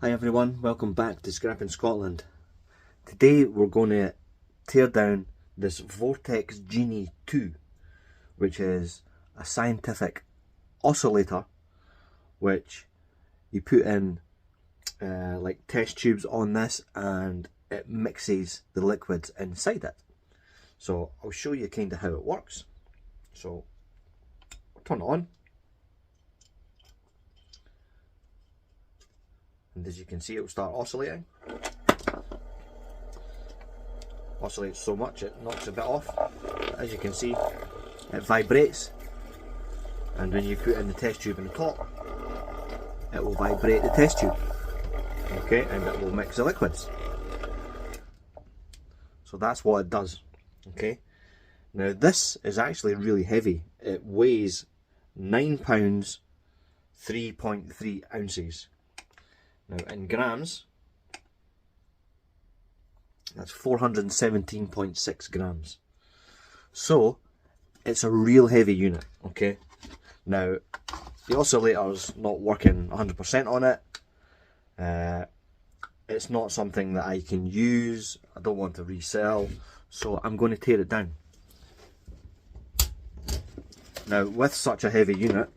Hi everyone, welcome back to Scrapping Scotland. Today we're going to tear down this Vortex Genie 2, which is a scientific oscillator which you put in like test tubes on this and it mixes the liquids inside it. So I'll show you kind of how it works. So I'll turn it on. And as you can see, it will start oscillating. Oscillates so much it knocks a bit off. As you can see, it vibrates, and when you put in the test tube in the top, it will vibrate the test tube, okay, and it will mix the liquids. So that's what it does, okay. Now this is actually really heavy. It weighs 9 pounds 3.3 ounces. Now in grams, that's 417.6 grams. So it's a real heavy unit, okay? Now the oscillator's not working 100% on it. It's not something that I can use. I don't want to resell, so I'm going to tear it down. Now with such a heavy unit,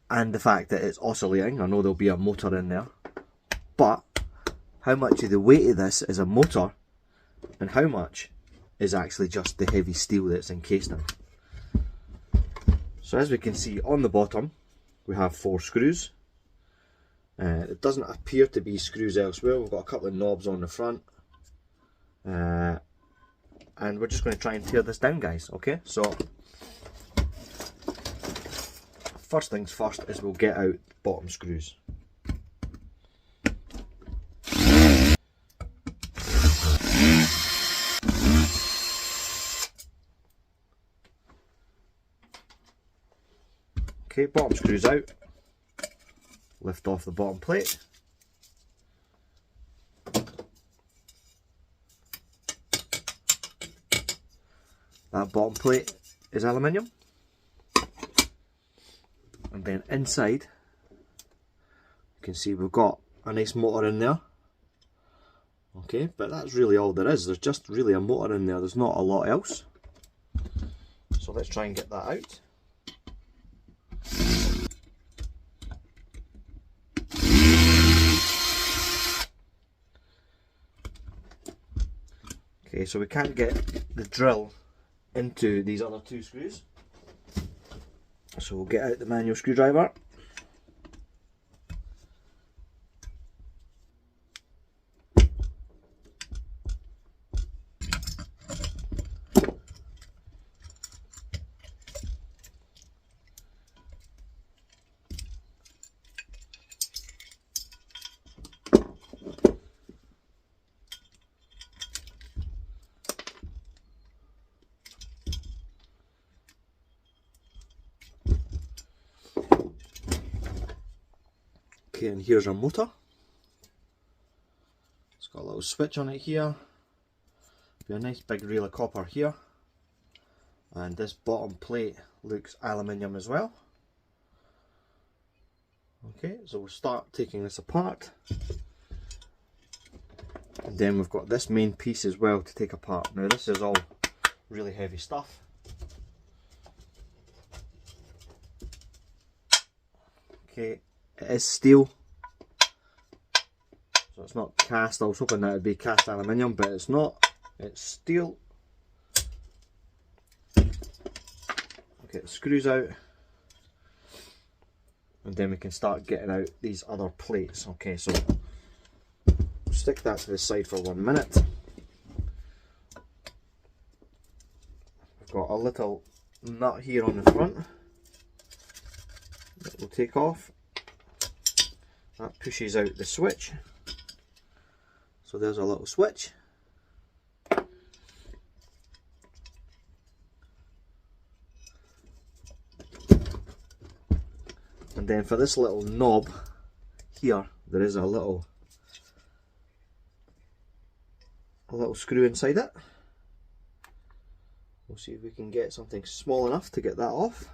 and the fact that it's oscillating, I know there'll be a motor in there, but how much of the weight of this is a motor and how much is actually just the heavy steel that's encased in it? So as we can see on the bottom, we have 4 screws. It doesn't appear to be screws elsewhere. We've got a couple of knobs on the front, and we're just going to try and tear this down, guys. Okay, so first things first is we'll get out the bottom screws. Okay, bottom screws out. Lift off the bottom plate. That bottom plate is aluminium. And then inside, you can see we've got a nice motor in there. Okay, but that's really all there is. There's just really a motor in there. There's not a lot else. So let's try and get that out. Okay, so we can't get the drill into these other 2 screws. So we'll get out the manual screwdriver. Okay, and here's our motor. It's got a little switch on it here. Be a nice big reel of copper here. And this bottom plate looks aluminium as well. Okay, so we'll start taking this apart. And then we've got this main piece as well to take apart. Now this is all really heavy stuff. Okay, it is steel, so it's not cast. I was hoping that it would be cast aluminium, but it's not. It's steel. Get the screws out, and then we can start getting out these other plates. Okay, so stick that to the side for 1 minute. I've got a little nut here on the front that will take off. That pushes out the switch. So there's a little switch. And then for this little knob here, there is a little screw inside it. We'll see if we can get something small enough to get that off.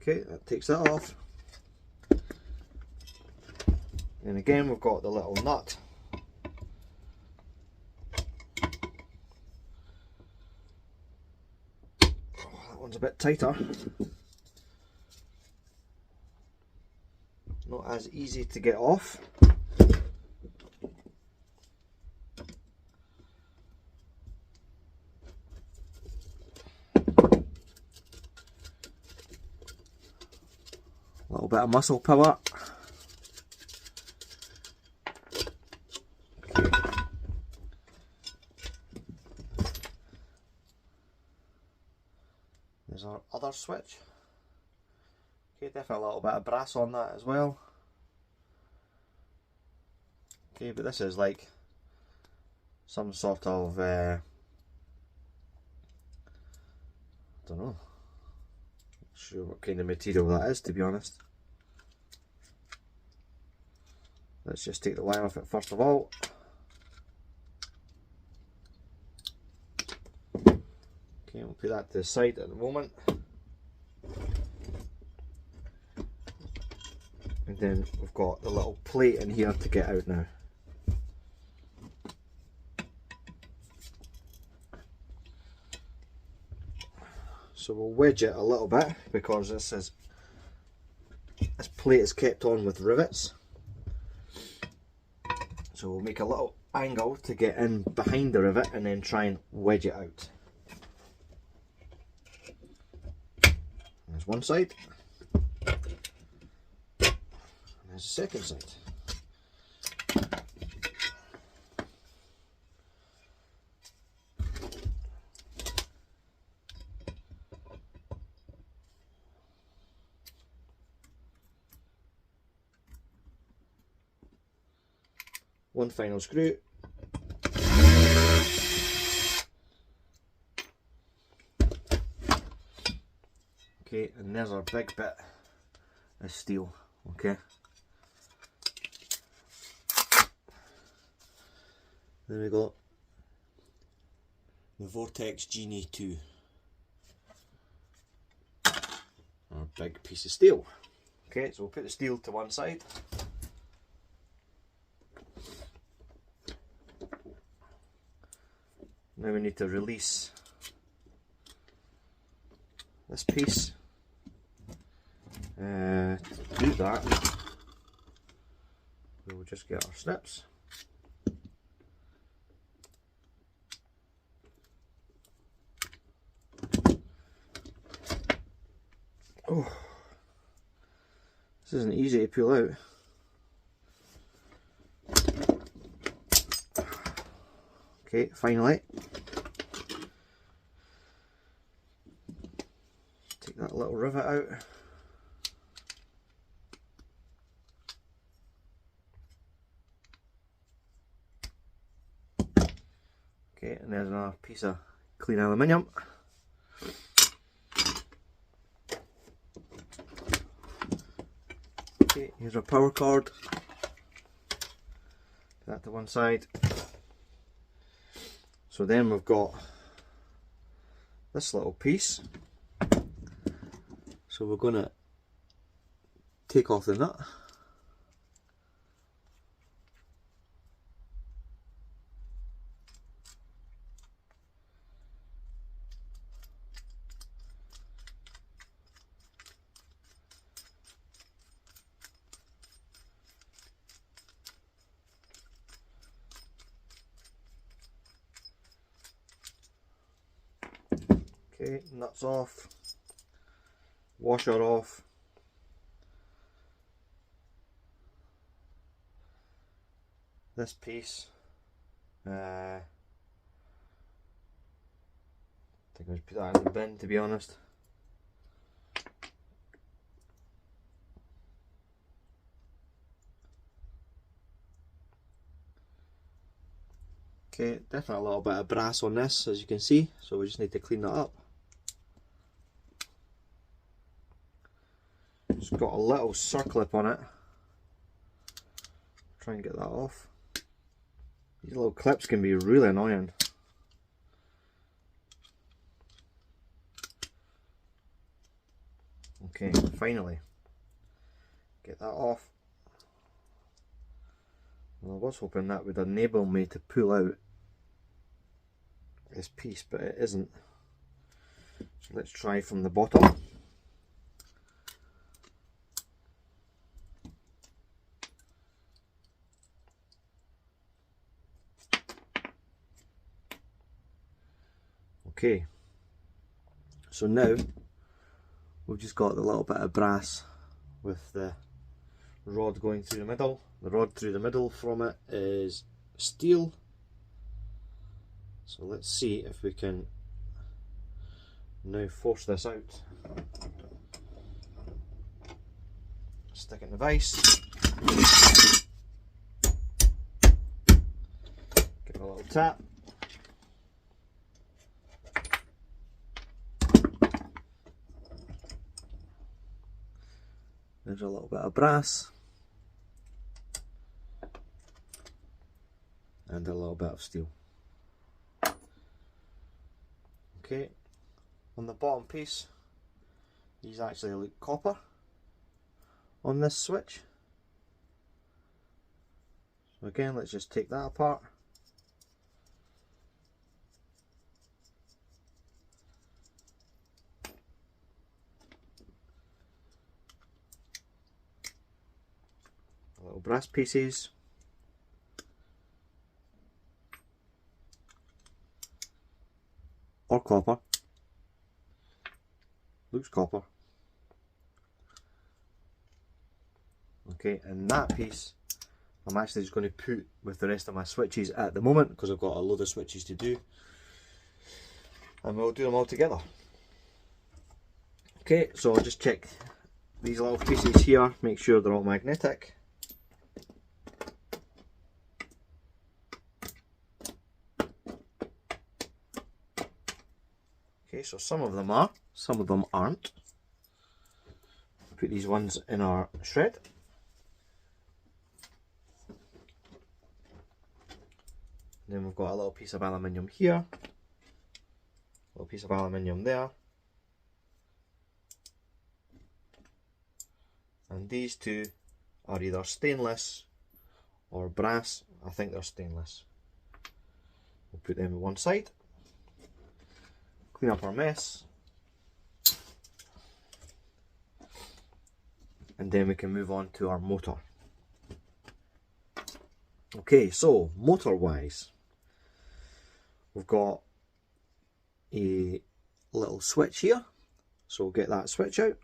Okay, that takes that off. And again we've got the little nut. Oh, that one's a bit tighter. Not as easy to get off. A little bit of muscle power. There's our other switch. Okay, definitely a little bit of brass on that as well. Okay, but this is like some sort of, I don't know, not sure what kind of material that is, to be honest. Let's just take the wire off it first of all. Okay, we'll put that to the side at the moment. And then we've got the little plate in here to get out now. So we'll wedge it a little bit because this plate is kept on with rivets. So we'll make a little angle to get in behind the rivet and then try and wedge it out. There's one side. And there's the second side. One final screw. Okay, and there's our big bit of steel. Okay. There we go. The Vortex Genie 2. Our big piece of steel. Okay, so we'll put the steel to one side. Now we need to release this piece. To do that, we'll just get our snips. Oh, this isn't easy to pull out. Okay, finally. Take that little rivet out. Okay, and there's another piece of clean aluminium. Okay, here's our power cord. Put that to one side. So then we've got this little piece. So we're going to take off the nut. Okay, nuts off, washer off. This piece, I think I'll just put that in the bin, to be honest. Okay, definitely a little bit of brass on this, as you can see, so we just need to clean that up. It's got a little circlip on it. Try and get that off. These little clips can be really annoying. Okay, finally, get that off. Well, I was hoping that would enable me to pull out this piece, but it isn't. So let's try from the bottom. Okay, so now we've just got the little bit of brass with the rod going through the middle. The rod through the middle from it is steel. So let's see if we can now force this out. Stick it in the vise. Give it a little tap. There's a little bit of brass and a little bit of steel. Okay, on the bottom piece, these actually look copper on this switch. So again, let's just take that apart. Little brass pieces. Or copper. Looks copper. Okay, and that piece I'm actually just going to put with the rest of my switches at the moment because I've got a load of switches to do, and we'll do them all together. Okay, so I'll just check these little pieces here, make sure they're all magnetic. Okay, so some of them are, some of them aren't. Put these ones in our shred. Then we've got a little piece of aluminium here, a little piece of aluminium there, and these two are either stainless or brass. I think they're stainless. We'll put them on one side, clean up our mess, and then we can move on to our motor. Okay, so motor wise, we've got a little switch here, so we'll get that switch out.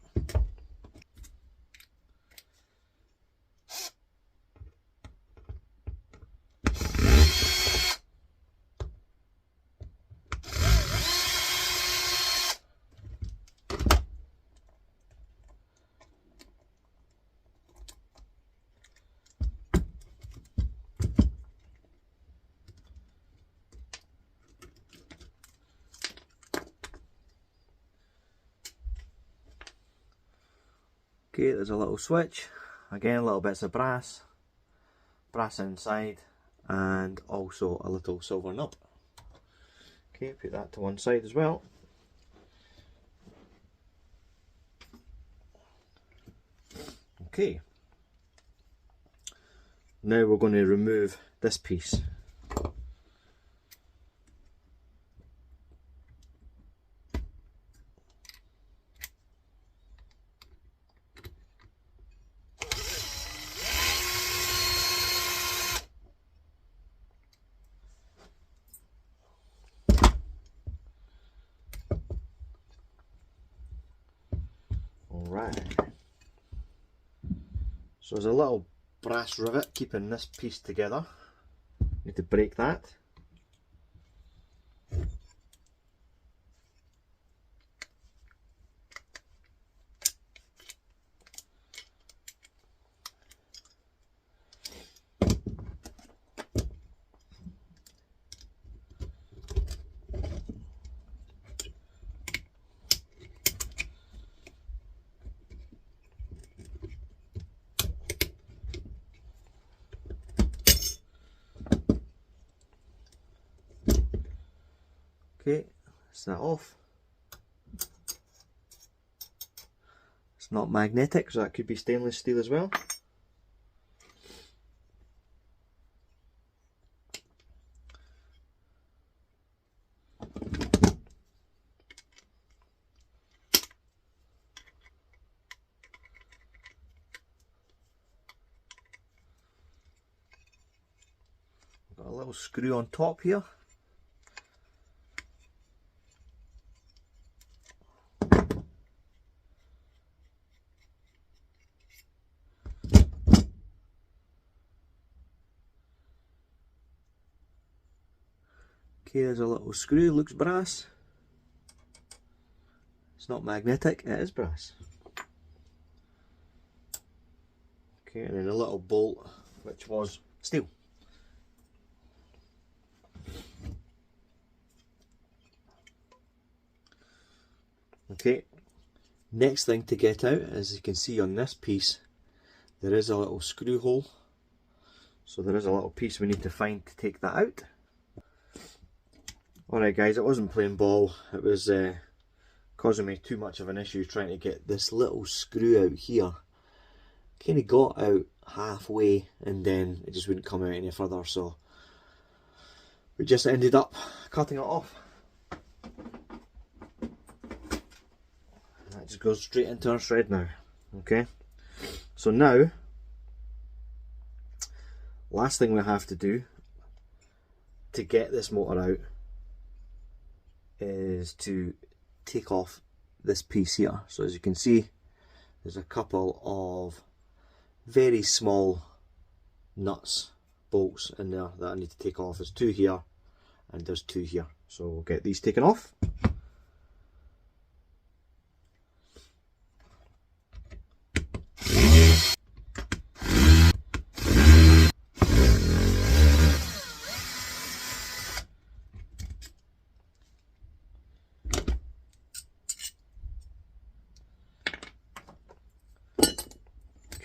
Okay, there's a little switch, again little bits of brass inside, and also a little silver nub. Okay, put that to one side as well. Okay, now we're going to remove this piece. Alright, so there's a little brass rivet keeping this piece together. Need to break that. Okay, that's that off. It's not magnetic, so that could be stainless steel as well. Got a little screw on top here. Okay, there's a little screw, looks brass. It's not magnetic, it is brass. Okay, and then a little bolt which was steel. Okay, next thing to get out, as you can see on this piece, there is a little screw hole. So there is a little piece we need to find to take that out. Alright guys, it wasn't playing ball, it was causing me too much of an issue trying to get this little screw out here. Kind of got out halfway and then it just wouldn't come out any further, so we just ended up cutting it off. That just goes straight into our thread now. Okay, so now last thing we have to do to get this motor out is to take off this piece here. So as you can see, there's a couple of very small nuts, bolts in there that I need to take off. There's two here and there's two here. So we'll get these taken off.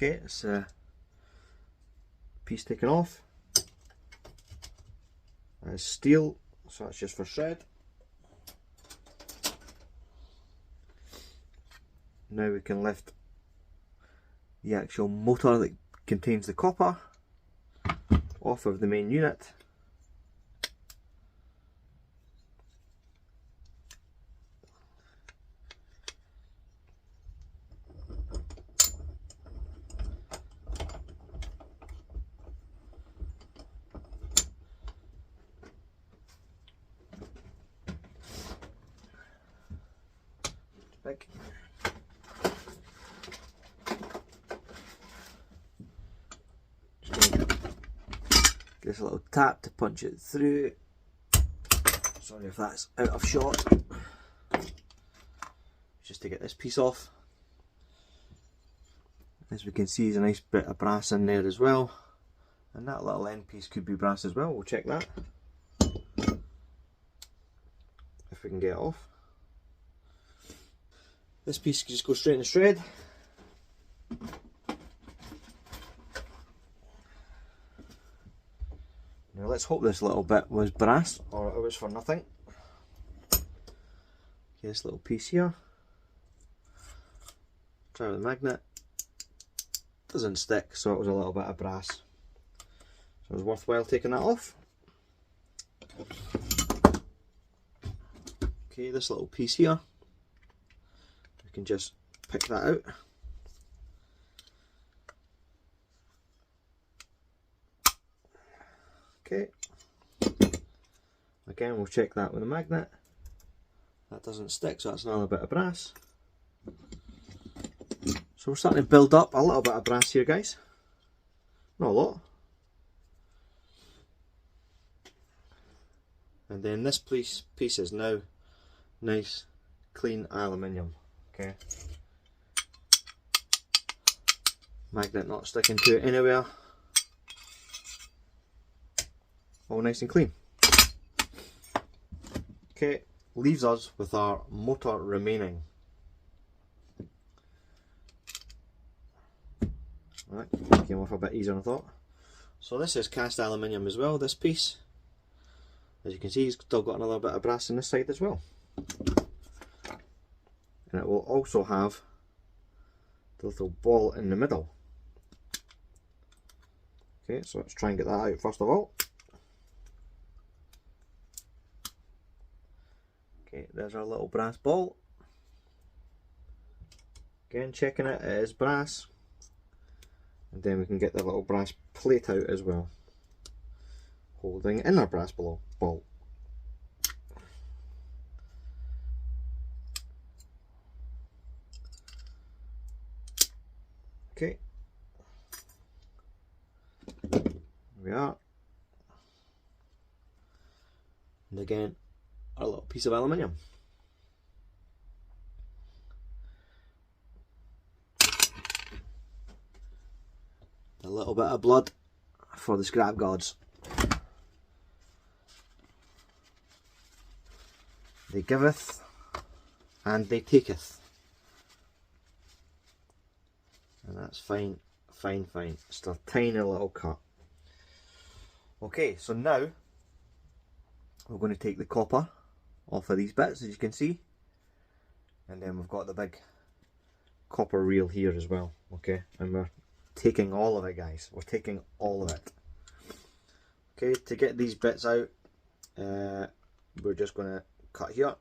Okay, it's a piece taken off. That's steel, so that's just for thread. Now we can lift the actual motor that contains the copper off of the main unit. Back. Just give this a little tap to punch it through. Sorry if that's out of shot. Just to get this piece off. As we can see, there's a nice bit of brass in there as well, and that little end piece could be brass as well. We'll check that if we can get it off. This piece can just go straight in the thread. Now let's hope this little bit was brass or it was for nothing. Okay, this little piece here. Try with the magnet. Doesn't stick, so it was a little bit of brass. So it was worthwhile taking that off. Okay, this little piece here. We can just pick that out. Okay. Again, we'll check that with a magnet. That doesn't stick, so that's another bit of brass. So we're starting to build up a little bit of brass here, guys. Not a lot. And then this piece is now nice, clean aluminium. Okay. Magnet not sticking to it anywhere. All nice and clean. Okay, leaves us with our motor remaining. Right, came off a bit easier than I thought. So this is cast aluminium as well, this piece. As you can see, it's still got another bit of brass on this side as well. And it will also have the little ball in the middle. Okay, so let's try and get that out first of all. Okay, there's our little brass ball. Again, checking it, it is brass. And then we can get the little brass plate out as well, holding in our brass ball. Okay, there we are. And again, our little piece of aluminium. A little bit of blood for the scrap gods. They giveth and they taketh. And that's fine, fine, fine. Just a tiny little cut. Okay, so now we're going to take the copper off of these bits, as you can see. And then we've got the big copper reel here as well. Okay, and we're taking all of it, guys. We're taking all of it. Okay, to get these bits out, we're just going to cut here.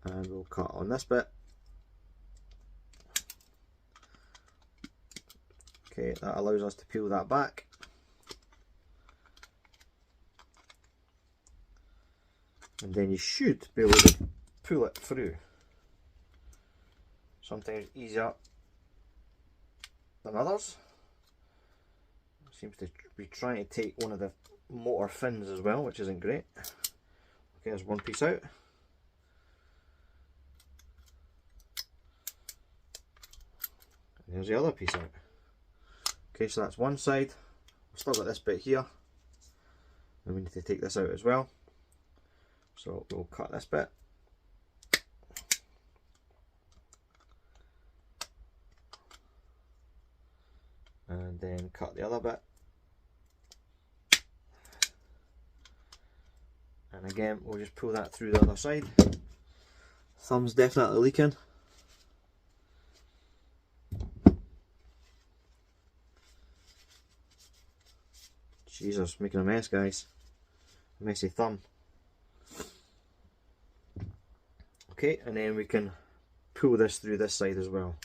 And we'll cut on this bit. Okay, that allows us to peel that back. And then you should be able to pull it through. Sometimes easier than others. Seems to be trying to take one of the motor fins as well, which isn't great. Okay, there's one piece out. And there's the other piece out. Okay, so that's one side. We've still got this bit here. And we need to take this out as well. So we'll cut this bit. And then cut the other bit. And again, we'll just pull that through the other side. Thumb's definitely leaking. Jesus, making a mess, guys. Messy thumb. Okay, and then we can pull this through this side as well.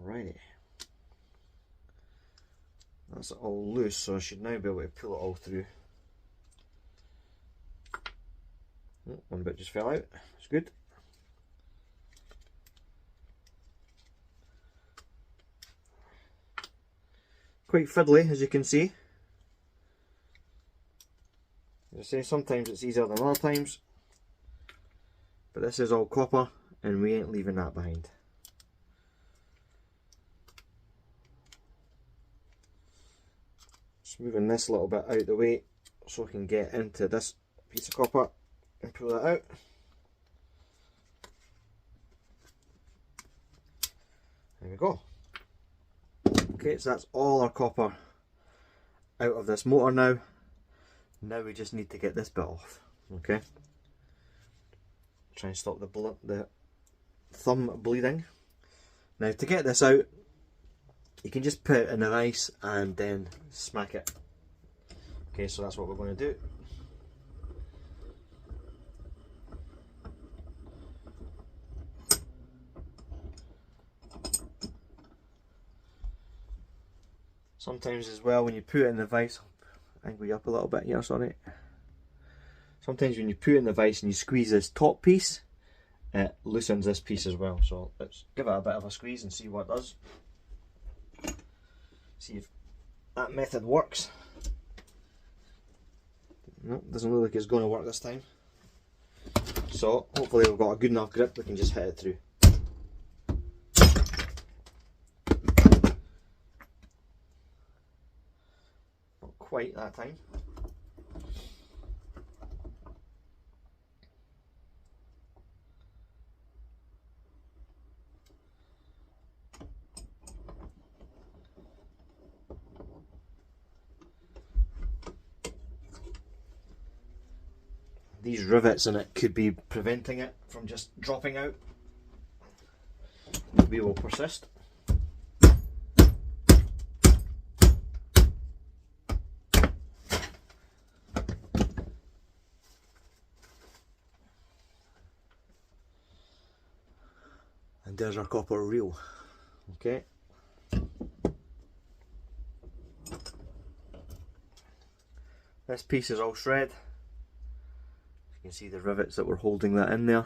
Alrighty, that's all loose, so I should now be able to pull it all through. Oh, one bit just fell out, it's good. Quite fiddly, as you can see. As I say, sometimes it's easier than other times, but this is all copper and we ain't leaving that behind. Just moving this little bit out of the way so we can get into this piece of copper and pull that out. There we go. Okay, so that's all our copper out of this motor now. Now we just need to get this bit off. Okay. Try and stop the thumb bleeding. Now to get this out, you can just put it in the vise and then smack it. Okay, so that's what we're going to do. Sometimes as well when you put it in the vise, angle you up a little bit here, sorry. Sometimes when you put it in the vise and you squeeze this top piece, it loosens this piece as well. So let's give it a bit of a squeeze and see what it does. See if that method works. No, doesn't look like it's going to work this time. So hopefully we've got a good enough grip we can just hit it through. Not quite that time. These rivets in it could be preventing it from just dropping out. We will persist. And there's our copper reel. Okay. This piece is all shred. You can see the rivets that were holding that in there.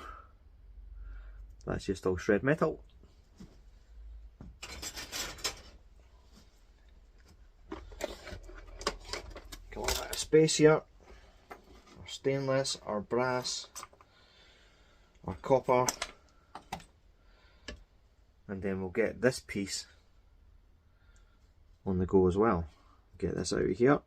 That's just all shred metal. Got a little bit of space here. Our stainless, our brass, our copper, and then we'll get this piece on the go as well. Get this out of here.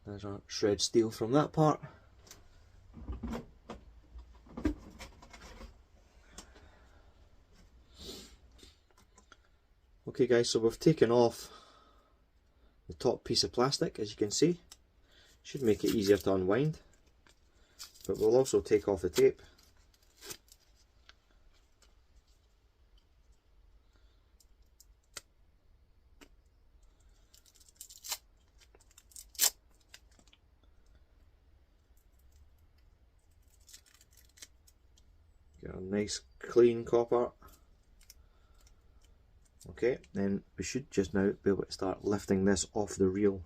There's our shred steel from that part. Okay guys, so we've taken off the top piece of plastic, as you can see. Should make it easier to unwind. But we'll also take off the tape. Get a nice clean copper. Okay, then we should just now be able to start lifting this off the reel.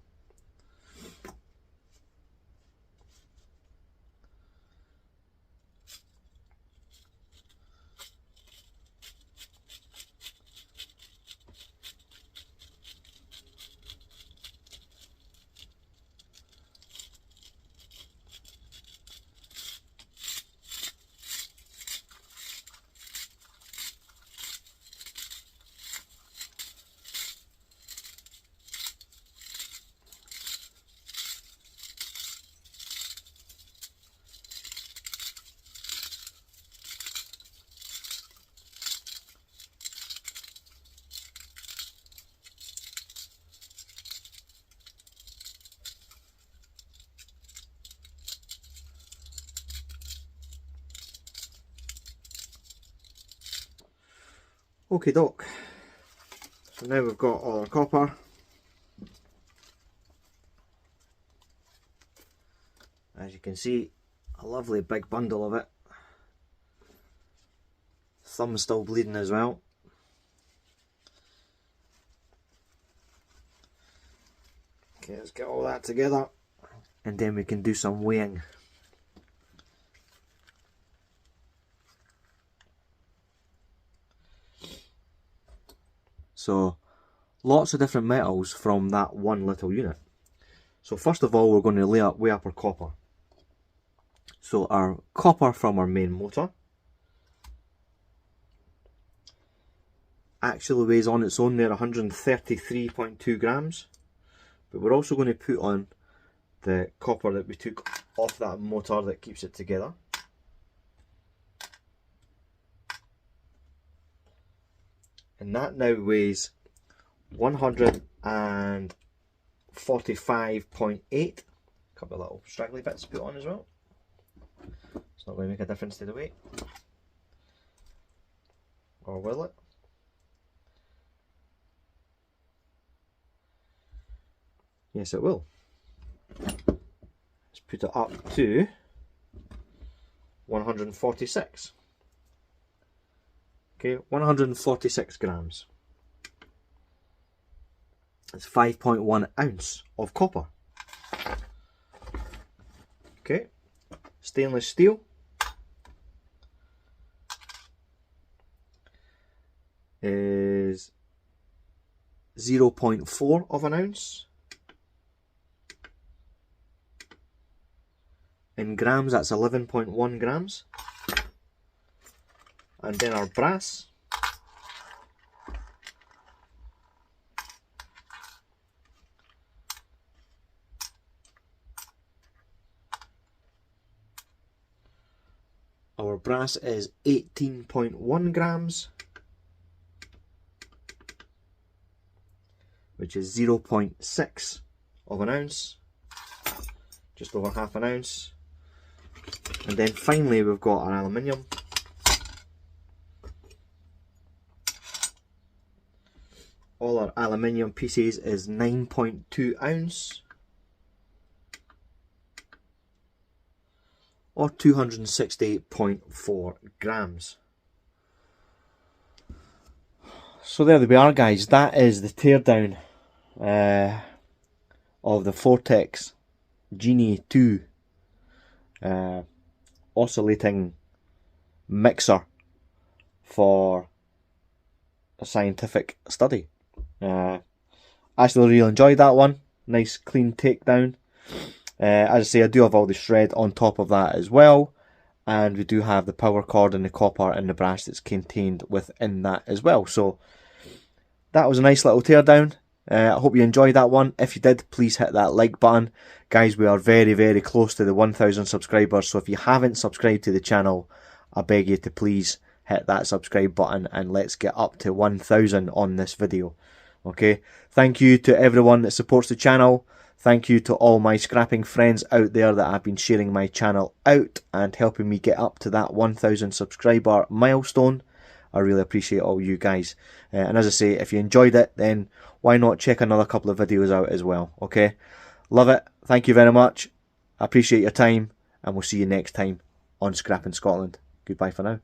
Okay doke, so now we've got all our copper. As you can see, a lovely big bundle of it. Thumb's still bleeding as well. Okay, let's get all that together and then we can do some weighing. So lots of different metals from that one little unit. So first of all, we're going to weigh up our copper. So our copper from our main motor actually weighs on its own there 133.2 grams. But we're also going to put on the copper that we took off that motor that keeps it together. And that now weighs 145.8. A couple of little straggly bits to put on as well. It's not going to make a difference to the weight. Or will it? Yes, it will. Let's put it up to 146. Okay, 146 grams. It's 5.1 ounce of copper. Okay, stainless steel. Is 0.4 of an ounce. In grams, that's 11.1 grams. And then our brass. Our brass is 18.1 grams. Which is 0.6 of an ounce. Just over half an ounce. And then finally we've got our aluminium. All our aluminium pieces is 9.2 ounce. Or 268.4 grams. So there we are, guys. That is the teardown of the Vortex Genie 2 oscillating mixer for a scientific study. Actually really enjoyed that one. Nice clean takedown. As I say, I do have all the shred on top of that as well. And we do have the power cord and the copper and the brass that's contained within that as well. So that was a nice little teardown. I hope you enjoyed that one. If you did, please hit that like button. Guys, we are very, very close to the 1,000 subscribers. So if you haven't subscribed to the channel, I beg you to please hit that subscribe button and let's get up to 1,000 on this video. Okay, thank you to everyone that supports the channel. Thank you to all my scrapping friends out there that have been sharing my channel out and helping me get up to that 1,000 subscriber milestone. I really appreciate all you guys. And as I say, if you enjoyed it, then why not check another couple of videos out as well, okay? Love it. Thank you very much. I appreciate your time, and we'll see you next time on Scrapping Scotland. Goodbye for now.